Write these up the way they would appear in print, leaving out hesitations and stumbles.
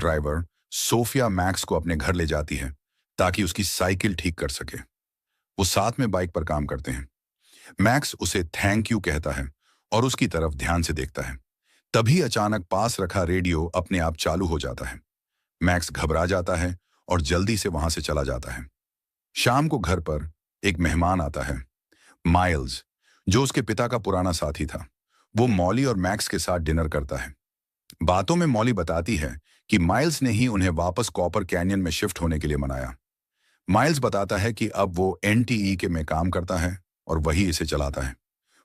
Driver Sophia max को अपने घर ले जाती है ताकि उसकी साइकिल ठीक कर सके। वो साथ में बाइक पर काम करते हैं। मैक्स उसे थैंक यू कहता है और उसकी तरफ ध्यान से देखता है। तभी अचानक पास रखा रेडियो अपने आप चालू हो जाता है। मैक्स घबरा जाता है और जल्दी से वहां से चला जाता है। शाम को घर पर एक मेहमान आता है, माइल्स, जो उसके पिता का पुराना साथी था। वो मॉली और मैक्स के साथ डिनर करता है। बातों में मॉली बताती है कि माइल्स ने ही उन्हें वापस कॉपर कैनियन में शिफ्ट होने के लिए मनाया। माइल्स बताता है कि अब वो एनटीई के में काम करता है और वही इसे चलाता है।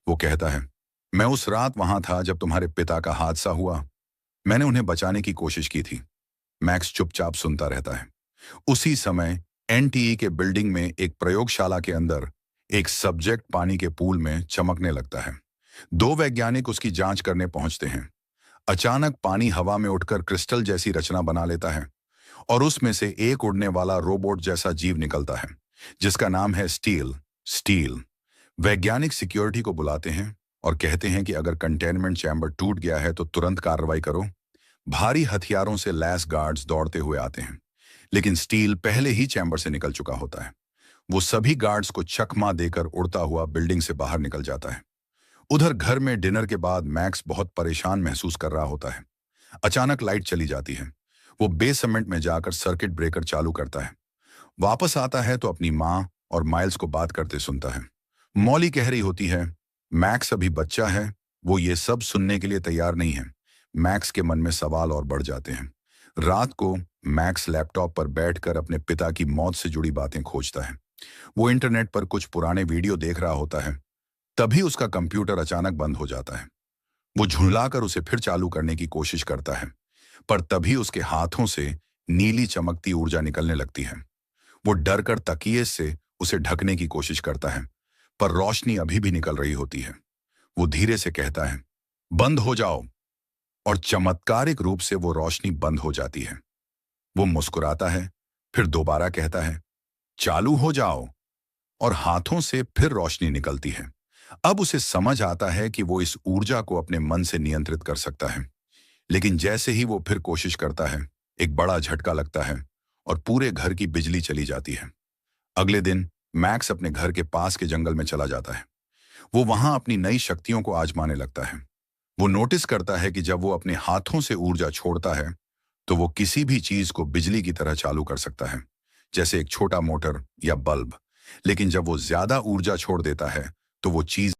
वो कहता है, मैं उस रात वहां था जब तुम्हारे पिता का हादसा हुआ। मैंने उन्हें बचाने की कोशिश की थी। मैक्स चुपचाप सुनता रहता है। उसी समय एनटीई के बिल्डिंग में एक प्रयोगशाला के अंदर एक सब्जेक्ट पानी के पूल में चमकने लगता है। दो वैज्ञानिक उसकी जांच करने पहुंचते हैं। अचानक पानी हवा में उठकर क्रिस्टल जैसी रचना बना लेता है और उसमें से एक उड़ने वाला रोबोट जैसा जीव निकलता है, जिसका नाम है स्टील। स्टील। वैज्ञानिक सिक्योरिटी को बुलाते हैं और कहते हैं कि अगर कंटेनमेंट चैम्बर टूट गया है तो तुरंत कार्रवाई करो। भारी हथियारों से लैस गार्ड्स दौड़ते हुए आते हैं, लेकिन स्टील पहले ही चैम्बर से निकल चुका होता है। वो सभी गार्ड्स को चकमा देकर उड़ता हुआ बिल्डिंग से बाहर निकल जाता है। उधर घर में डिनर के बाद मैक्स बहुत परेशान महसूस कर रहा होता है। अचानक लाइट चली जाती है। वो बेसमेंट में जाकर सर्किट ब्रेकर चालू करता है। वापस आता है तो अपनी माँ और माइल्स को बात करते सुनता है। मॉली कह रही होती है, मैक्स अभी बच्चा है, वो ये सब सुनने के लिए तैयार नहीं है। मैक्स के मन में सवाल और बढ़ जाते हैं। रात को मैक्स लैपटॉप पर बैठकर अपने पिता की मौत से जुड़ी बातें खोजता है। वो इंटरनेट पर कुछ पुराने वीडियो देख रहा होता है। तभी उसका कंप्यूटर अचानक बंद हो जाता है। वो झुंझलाकर उसे फिर चालू करने की कोशिश करता है, पर तभी उसके हाथों से नीली चमकती ऊर्जा निकलने लगती है। वो डरकर तकिए से उसे ढकने की कोशिश करता है, पर रोशनी अभी भी निकल रही होती है। वो धीरे से कहता है, बंद हो जाओ, और चमत्कारिक रूप से वो रोशनी बंद हो जाती है। वो मुस्कुराता है, फिर दोबारा कहता है, चालू हो जाओ, और हाथों से फिर रोशनी निकलती है। अब उसे समझ आता है कि वो इस ऊर्जा को अपने मन से नियंत्रित कर सकता है। लेकिन जैसे ही वो फिर कोशिश करता है, एक बड़ा झटका लगता है और पूरे घर की बिजली चली जाती है। अगले दिन मैक्स अपने घर के पास के जंगल में चला जाता है। वो वहां अपनी नई शक्तियों को आजमाने लगता है। वो नोटिस करता है कि जब वो अपने हाथों से ऊर्जा छोड़ता है तो वो किसी भी चीज को बिजली की तरह चालू कर सकता है, जैसे एक छोटा मोटर या बल्ब। लेकिन जब वो ज्यादा ऊर्जा छोड़ देता है तो वो चीज